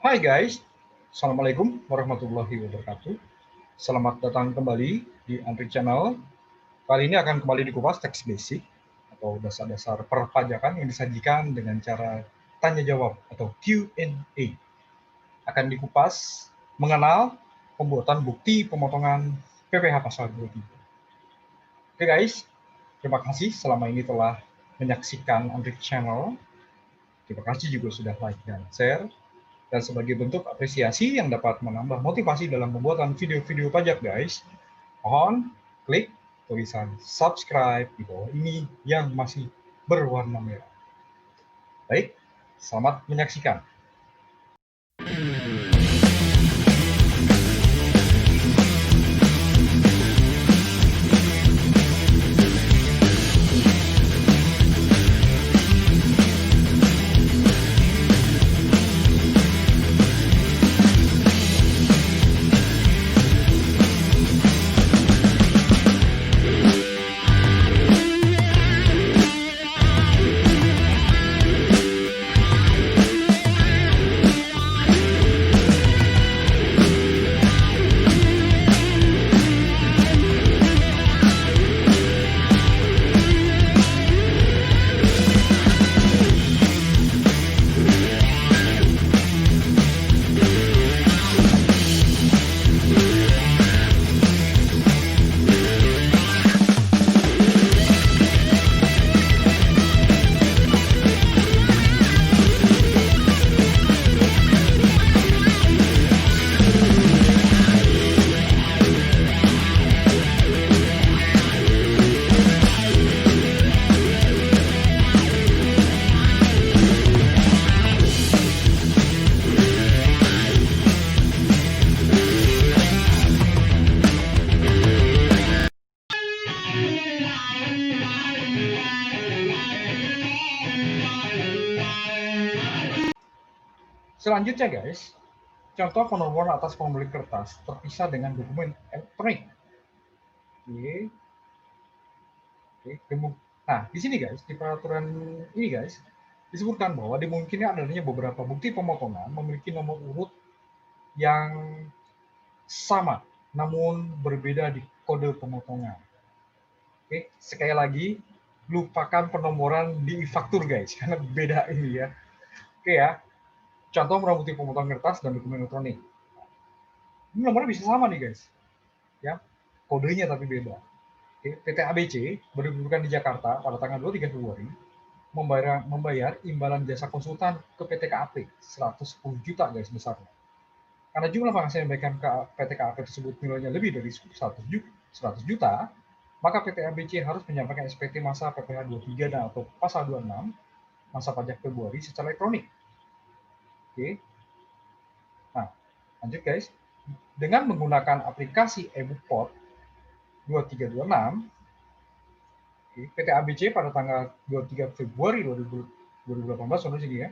Hai guys, Assalamualaikum warahmatullahi wabarakatuh. Selamat datang kembali di Andri Channel. Kali ini akan kembali dikupas teks basic atau dasar-dasar perpajakan yang disajikan dengan cara tanya jawab atau Q&A. Akan dikupas mengenal pembuatan bukti pemotongan PPh pasal 23. Oke guys, terima kasih selama ini telah menyaksikan Andri Channel. Terima kasih juga sudah like dan share. Dan sebagai bentuk apresiasi yang dapat menambah motivasi dalam pembuatan video-video pajak guys, mohon klik tulisan subscribe di bawah ini yang masih berwarna merah. Baik, selamat menyaksikan. Selanjutnya guys, contoh penomoran atas pembeli kertas terpisah dengan dokumen elektronik. Oke. Nah, di sini guys, di peraturan ini guys, disebutkan bahwa dimungkinkan adanya beberapa bukti pemotongan memiliki nomor urut yang sama, namun berbeda di kode pemotongan. Oke, sekali lagi, lupakan penomoran di faktur guys, karena beda ini ya. Oke ya, contoh barang bukti pemotongan kertas dan dokumen elektronik. Ini nomornya bisa sama nih guys, ya, kodenya tapi beda. Oke, PT ABC berkedudukan di Jakarta pada tanggal 23 Februari membayar imbalan jasa konsultan ke PT KAP 110 juta guys besarnya. Karena jumlah penghasilan yang diberikan ke PT KAP tersebut nilainya lebih dari 100 juta, maka PT ABC harus menyampaikan SPT masa PPh 23 dan atau pasal 26 masa pajak Februari secara elektronik. Oke. Nah, lanjut guys. Dengan menggunakan aplikasi e-Bookport 2326, PT ABC pada tanggal 23 Februari 2018 ya,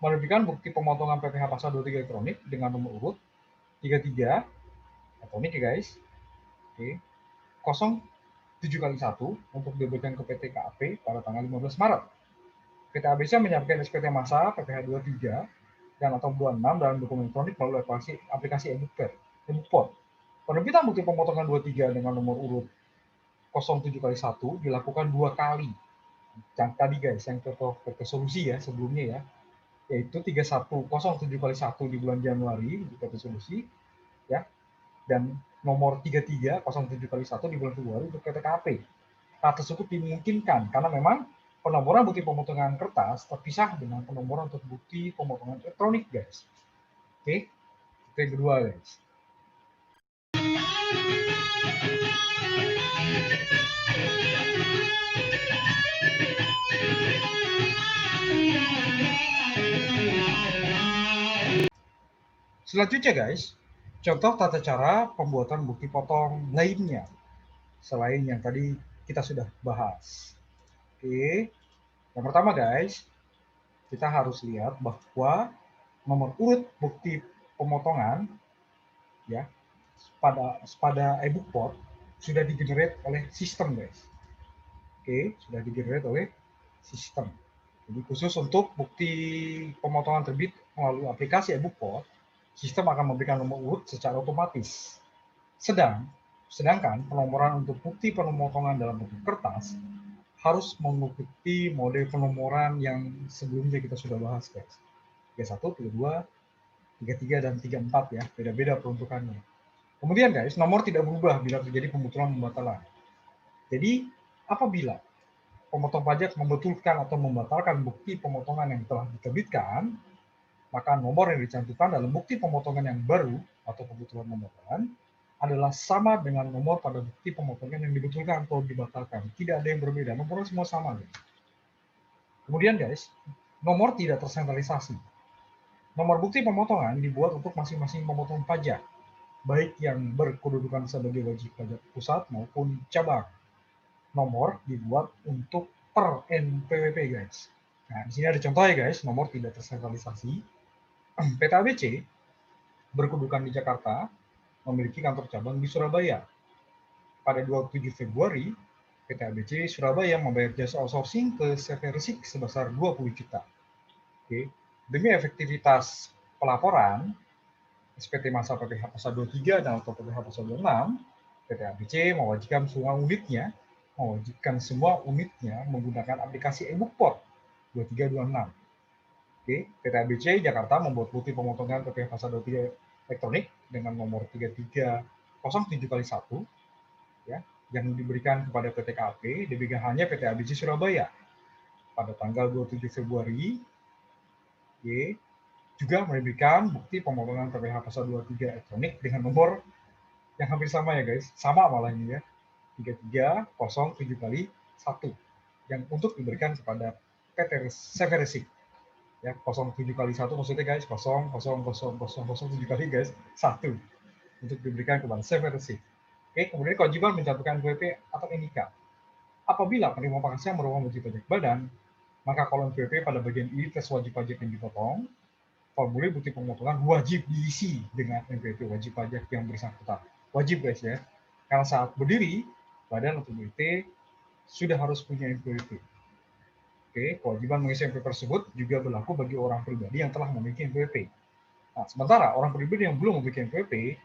menerbitkan bukti pemotongan PPh pasal 23 elektronik dengan nomor urut 33 elektronik ya guys. Oke. 07 kali 1 untuk diberikan ke PT KAP pada tanggal 15 Maret. PT ABC menyampaikan SPT masa PPh 23 dan atau 26 dalam dokumen elektronik melalui aplikasi e-Bookport. Penerbitan bukti pemotongan 23 dengan nomor urut 07 kali 1 dilakukan 2 kali. Yang tadi guys, yang ke solusi ya sebelumnya ya, yaitu 3107 kali 1 di bulan Januari di PT Solusi ya, dan nomor 3307 kali 1 di bulan Februari untuk PT KAP. Hal tersebut dimungkinkan karena memang penomoran bukti pemotongan kertas terpisah dengan penomoran untuk bukti pemotongan elektronik guys. Oke, itu yang kedua guys. Selanjutnya guys, contoh tata cara pembuatan bukti potong lainnya selain yang tadi kita sudah bahas. Oke, yang pertama guys, kita harus lihat bahwa nomor urut bukti pemotongan ya pada e-Bookport sudah digenerate oleh sistem guys. Oke, sudah digenerate oleh sistem. Jadi khusus untuk bukti pemotongan terbit melalui aplikasi e-Bookport, sistem akan memberikan nomor urut secara otomatis. Sedangkan penomoran untuk bukti pemotongan dalam bentuk kertas harus mengikuti mode penomoran yang sebelumnya kita sudah bahas, guys. 31, 32, 33, dan 34 ya, beda-beda peruntukannya. Kemudian guys, nomor tidak berubah bila terjadi pembetulan pembatalan. Jadi, apabila pemotong pajak membetulkan atau membatalkan bukti pemotongan yang telah diterbitkan, maka nomor yang dicantumkan dalam bukti pemotongan yang baru atau pembetulan pembatalan adalah sama dengan nomor pada bukti pemotongan yang dibetulkan atau dibatalkan. Tidak ada yang berbeda, nomornya semua sama. Guys. Kemudian guys, nomor tidak tersentralisasi. Nomor bukti pemotongan dibuat untuk masing-masing pemotong pajak, baik yang berkedudukan sebagai wajib pajak pusat maupun cabang. Nomor dibuat untuk per NPWP guys. Nah, di sini ada contohnya guys, nomor tidak tersentralisasi. PT ABC berkedudukan di Jakarta, memiliki kantor cabang di Surabaya. Pada 27 Februari, PT ABC Surabaya membayar jasa outsourcing ke Seversik sebesar 20 juta. Oke. Demi efektivitas pelaporan, SPT masa PPh pasal 23 dan atau PPh pasal 26, PT ABC mewajibkan semua unitnya menggunakan aplikasi e-Bookport 2326. Oke, PT ABC Jakarta membuat bukti pemotongan PPh pasal 23 elektronik dengan nomor 3307x1 ya, yang diberikan kepada PT KAP DBGH-nya PT ABC Surabaya pada tanggal 27 Februari. Oke, juga memberikan bukti pemotongan PPh pasal 23 elektronik dengan nomor yang hampir sama ya guys, sama malah ini ya, 3307x1 yang untuk diberikan kepada PT Seversik ya, 07x1 maksudnya guys, 00007 kali guys, 1 untuk diberikan kepada Seversik. Oke, kemudian kewajiban mencantumkan NPWP atau NIK. Apabila penerima penghasilan merupakan wajib pajak badan, maka kolom NPWP pada bagian identitas wajib pajak yang dipotong, formulir bukti pemotongan wajib diisi dengan NPWP wajib pajak yang bersangkutan. Wajib guys ya, karena saat berdiri, badan atau BPT sudah harus punya NPWP. Oke, kewajiban mengisi NPWP tersebut juga berlaku bagi orang pribadi yang telah memiliki NPWP. Nah, sementara orang pribadi yang belum memiliki NPWP,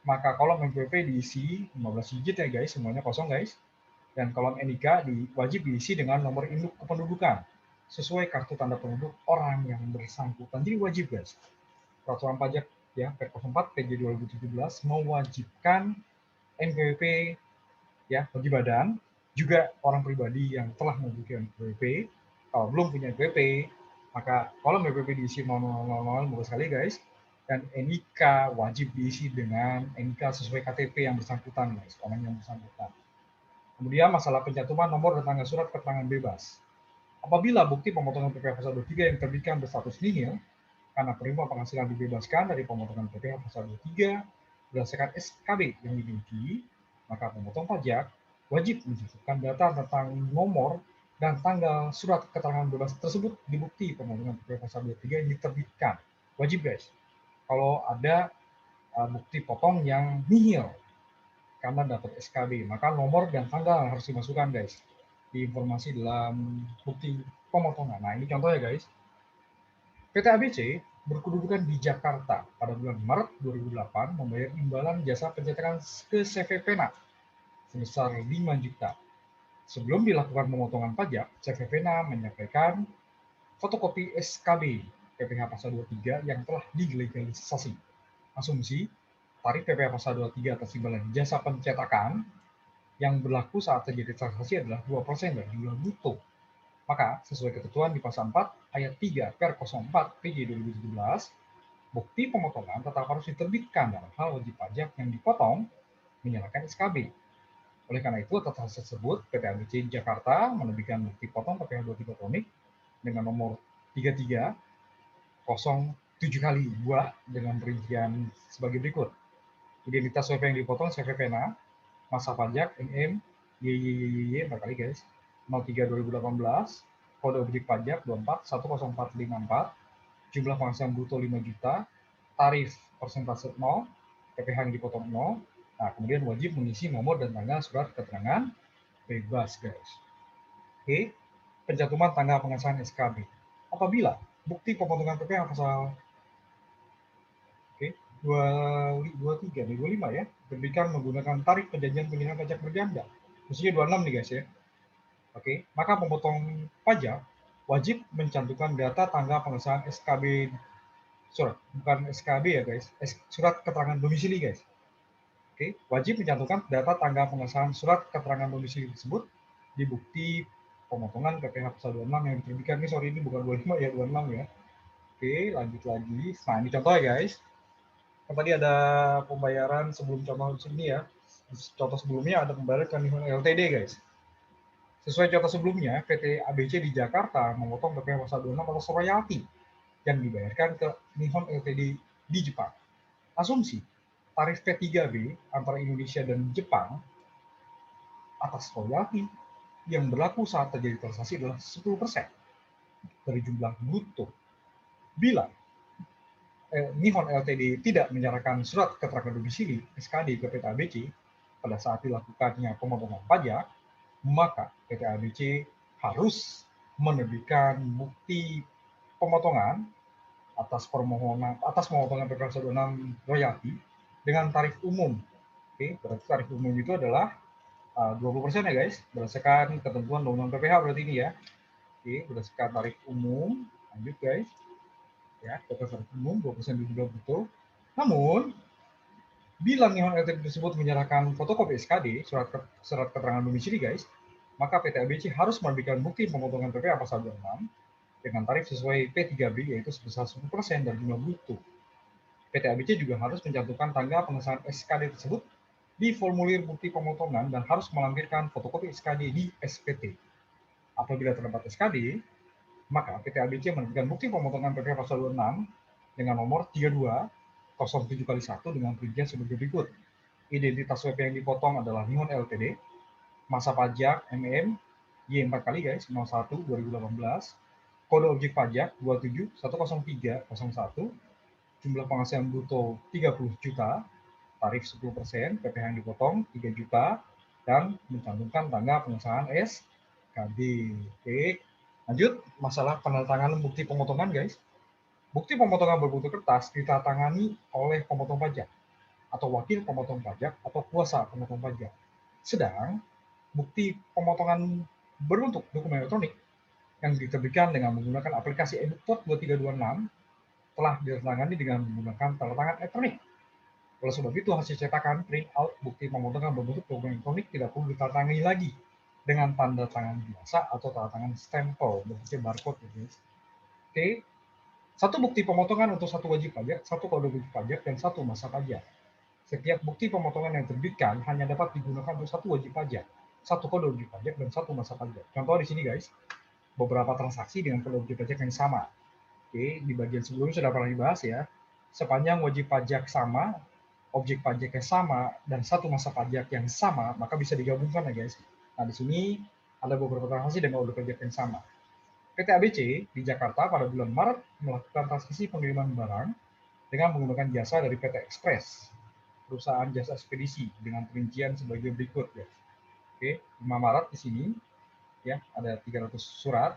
maka kolom NPWP diisi 15 digit ya guys, semuanya kosong guys. Dan kolom NIK wajib diisi dengan nomor induk kependudukan sesuai kartu tanda penduduk orang yang bersangkutan. Jadi wajib guys. Peraturan pajak ya Per 04 PJ 2017 mewajibkan NPWP ya bagi badan, juga orang pribadi yang telah memiliki NPWP. Kalau belum punya NPWP, maka kolom NPWP diisi 0000 mudah sekali guys, dan NIK wajib diisi dengan NIK sesuai KTP yang bersangkutan guys, orang yang bersangkutan. Kemudian masalah pencantuman nomor dan tanggal surat keterangan bebas. Apabila bukti pemotongan PPh pasal 23 yang terbitkan berstatus nihil, karena penerima penghasilan dibebaskan dari pemotongan PPh pasal 23 berdasarkan SKB yang dimiliki, maka pemotong pajak wajib mencantumkan data tentang nomor dan tanggal surat keterangan bebas tersebut di bukti pemotongan PPh pasal 23 yang diterbitkan. Wajib guys. Kalau ada bukti potong yang nihil karena dapat SKB, maka nomor dan tanggal harus dimasukkan guys di informasi dalam bukti pemotongan. Nah, ini contohnya guys. PT ABC berkedudukan di Jakarta pada bulan Maret 2008 membayar imbalan jasa pencetakan ke CVPena sebesar 5 juta. Sebelum dilakukan pemotongan pajak, CVPena menyampaikan fotokopi SKB PPh pasal 23 yang telah dilegalisasi. Asumsi tarif PPh pasal 23 atas imbalan jasa pencetakan yang berlaku saat terjadi transaksi adalah 2% dari jumlah bruto. Maka, sesuai ketentuan di pasal 4 ayat 3 Per 04 PJ 2017, bukti pemotongan tetap harus diterbitkan dalam hal wajib pajak yang dipotong menyalakan SKB. Oleh karena itu, atas hal tersebut, PT ABC Jakarta menerbitkan bukti potong PPh 23 elektronik dengan nomor 3307x2 dengan perincian sebagai berikut. Identitas CVP yang dipotong CVPena, masa pajak MM YYYY 4 kali guys, 03 2018, kode objek pajak 24 10454, jumlah penghasilan bruto 5 juta, tarif persentase 0, PPh yang dipotong 0. Nah, kemudian wajib mengisi nomor dan tanggal surat keterangan bebas guys. Oke, pencantuman tanggal pengesahan SKB. apabila bukti pemotongan PPh pasal 23 nih, 25 ya, diterbitkan menggunakan tarif perjanjian pengiriman pajak berganda. Maksudnya 26 nih guys ya. Oke, maka pemotong pajak wajib mencantumkan data tanggal pengesahan SKB, bukan SKB ya guys, surat keterangan domisili guys. Oke, wajib mencantumkan data tanggal pengesahan surat keterangan domisili tersebut di bukti pemotongan PPh pasal 26 yang diterbitkan. Ini sorry, ini bukan 25 ya, 26 ya. Oke, lanjut lagi. Nah, ini contoh ya guys. Kan tadi ada pembayaran sebelum contoh sini ya. Contoh sebelumnya ada pembayaran ke Nihon LTD guys. Sesuai contoh sebelumnya, PT ABC di Jakarta memotong PPh pasal 26 atas royalti yang dibayarkan ke Nihon LTD di Jepang. Asumsi tarif P3B antara Indonesia dan Jepang atas royalti yang berlaku saat terjadi transaksi adalah 10% dari jumlah bruto. Bila Nihon Ltd tidak menyerahkan surat keterangan domisili (SKD) ke PT ABC pada saat dilakukannya pemotongan pajak, maka PT ABC harus menerbitkan bukti pemotongan atas pemotongan PPh 26 royalti dengan tarif umum. Oke, berarti tarif umum itu adalah 20% ya guys, berdasarkan ketentuan Undang-Undang PPh berarti ini ya. Oke, berdasarkan tarif umum, lanjut guys. Ya, tarif umum 20% dari jumlah bruto. Namun, bila Nihon Ltd tersebut menyerahkan fotokopi SKD, surat keterangan domisili guys, maka PT ABC harus menerbitkan bukti pemotongan PPh pasal 26 dengan tarif sesuai P3B yaitu sebesar 10% dari jumlah bruto. PT ABC juga harus mencantumkan tanggal pengesahan SKD tersebut di formulir bukti pemotongan dan harus melampirkan fotokopi SKD di SPT. Apabila terdapat SKD, maka PT ABC menerbitkan bukti pemotongan PPh pasal 26 dengan nomor 3207x1 dengan perincian sebagai berikut. Identitas WP yang dipotong adalah Nihon Ltd, masa pajak MM, Y4 kali guys, 01 2018, kode objek pajak 2710301, jumlah penghasilan bruto 30 juta, tarif 10%, PPh yang dipotong 3 juta, dan mencantumkan tanggal pengesahan SKD. Oke, lanjut masalah penandatanganan bukti pemotongan guys. Bukti pemotongan berbentuk kertas ditandatangani oleh pemotong pajak atau wakil pemotong pajak atau kuasa pemotong pajak. Sedang bukti pemotongan berbentuk dokumen elektronik yang diterbitkan dengan menggunakan aplikasi e-book 2326 telah ditandatangani dengan menggunakan tanda tangan elektronik. Oleh sebab itu, hasil cetakan print out bukti pemotongan berbentuk dokumen elektronik tidak perlu ditandatangani lagi dengan tanda tangan biasa atau tanda tangan stempel, bentuknya barcode ya guys. Oke, satu bukti pemotongan untuk satu wajib pajak, satu kode wajib pajak, dan satu masa pajak. Setiap bukti pemotongan yang diterbitkan hanya dapat digunakan untuk satu wajib pajak, satu kode wajib pajak, dan satu masa pajak. Contoh di sini guys, beberapa transaksi dengan kode wajib pajak yang sama. Oke, di bagian sebelumnya sudah pernah dibahas ya. Sepanjang wajib pajak sama, objek pajaknya sama, dan satu masa pajak yang sama, maka bisa digabungkan ya guys. Nah di sini ada beberapa transaksi dengan wajib pajak yang sama. PT ABC di Jakarta pada bulan Maret melakukan transaksi pengiriman barang dengan menggunakan jasa dari PT Express, perusahaan jasa ekspedisi, dengan perincian sebagai berikut ya. Oke, 5 Maret di sini ya ada 300 surat.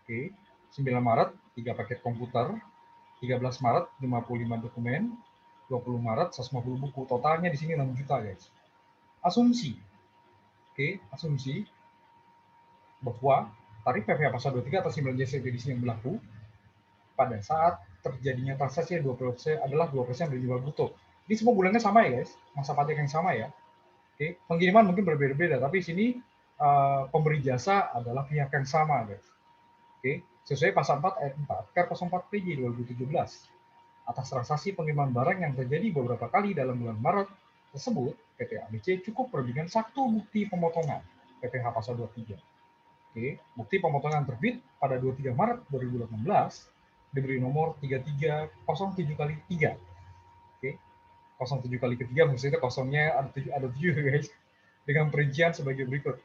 Oke, 9 Maret 3 paket komputer, 13 Maret 55 dokumen, 20 Maret 150 buku. Totalnya di sini 6 juta guys. Asumsi. Oke, asumsi bahwa tarif PPh pasal 23 atas 9 jasa ekspedisi yang berlaku pada saat terjadinya transaksi 20% adalah 2% dari jumlah bruto. Ini semua bulannya sama ya guys, masa pajak yang sama ya. Oke, pengiriman mungkin berbeda-beda, tapi sini pemberi jasa adalah pihak yang sama guys. Oke, sesuai pasal 4 ayat 4 KR 04 PJ 2017. Atas transaksi pengiriman barang yang terjadi beberapa kali dalam bulan Maret tersebut, PT ABC cukup menerbitkan satu bukti pemotongan PPh pasal 23. Oke, bukti pemotongan terbit pada 23 Maret 2018 diberi nomor 3307 kali 3. Oke, 07 kali ketiga maksudnya kosongnya ada 7 guys. Dengan perincian sebagai berikut.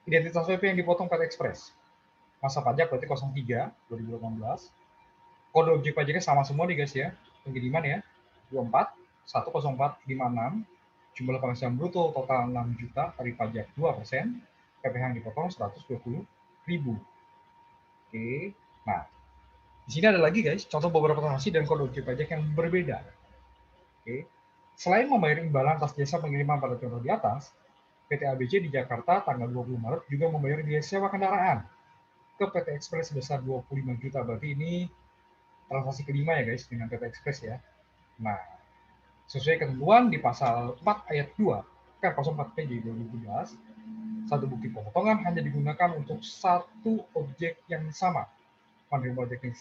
Identitas WP yang dipotong PT Express. Masa pajak berarti 03 2018. Kode objek pajaknya sama semua nih guys ya. Pengiriman ya. 24 104 56. Jumlah penghasilan bruto total 6 juta, tarif pajak 2%, PPh yang dipotong 120.000. Oke. Nah, Di sini ada lagi guys, contoh beberapa transaksi dan kode wajib pajak yang berbeda. Oke. Selain membayar imbalan atas jasa pengiriman pada contoh di atas, PT ABC di Jakarta tanggal 20 Maret juga membayar biaya sewa kendaraan ke PT Express sebesar 25 juta. Berarti ini transaksi kelima ya guys dengan PT Express ya. Nah, sesuai ketentuan di pasal 4 ayat 2 K04 PJ 2017, satu bukti pemotongan hanya digunakan untuk satu objek yang sama. Penerima pajak yang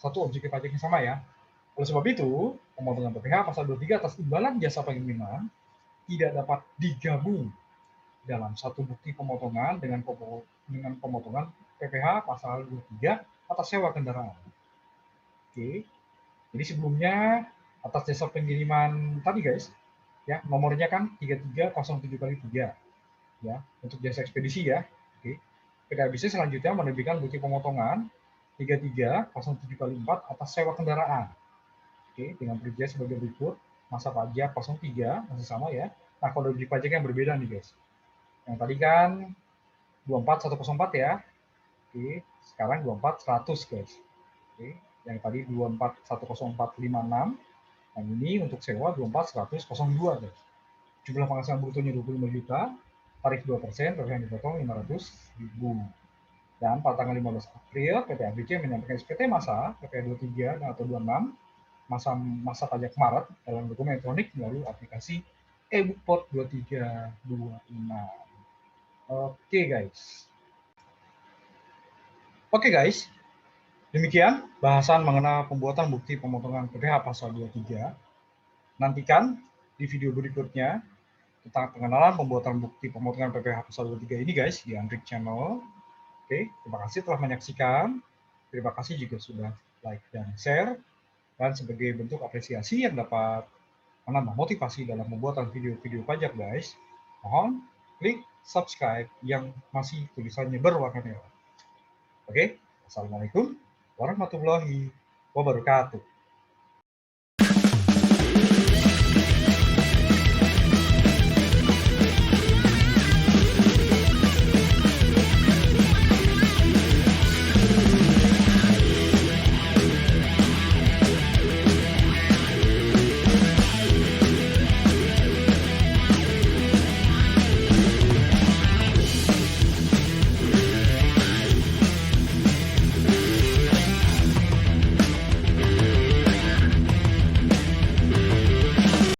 satu objek pajak yang sama ya. Oleh sebab itu, pemotongan PPh pasal 23 atas imbalan jasa pengiriman tidak dapat digabung dalam satu bukti pemotongan dengan pemotongan PPh pasal 23 atas sewa kendaraan. Oke. Jadi sebelumnya atas jasa pengiriman tadi guys, ya nomornya kan 3307x3 ya untuk jasa ekspedisi ya. Oke. PT ABC selanjutnya menerbitkan bukti pemotongan 3307x4 atas sewa kendaraan. Oke, dengan perincian sebagai berikut. Masa pajak 03 masih sama ya. Nah, kode wajib pajak yang berbeda nih guys. Yang tadi kan 24104 ya. Oke, sekarang 24100 guys. Oke, yang tadi 2410456. Dan ini untuk sewa 24102 guys. Jumlah penghasilan brutonya 25 juta, tarif 2%, tarif yang dipotong 500.000. Dan pada tanggal 15 April, PT ABC menyampaikan SPT masa PP 23 atau 26 masa pajak Maret dalam dokumen elektronik melalui aplikasi e-Bookport 2326. Oke guys. Oke guys, demikian bahasan mengenai pembuatan bukti pemotongan PPh pasal 23. Nantikan di video berikutnya tentang pengenalan pembuatan bukti pemotongan PPh pasal 23 ini guys di Andrik Channel. Oke, terima kasih telah menyaksikan. Terima kasih juga sudah like dan share. Dan sebagai bentuk apresiasi yang dapat menambah motivasi dalam pembuatan video-video pajak guys, mohon klik subscribe yang masih tulisannya berwarna merah. Oke, Assalamualaikum warahmatullahi wabarakatuh.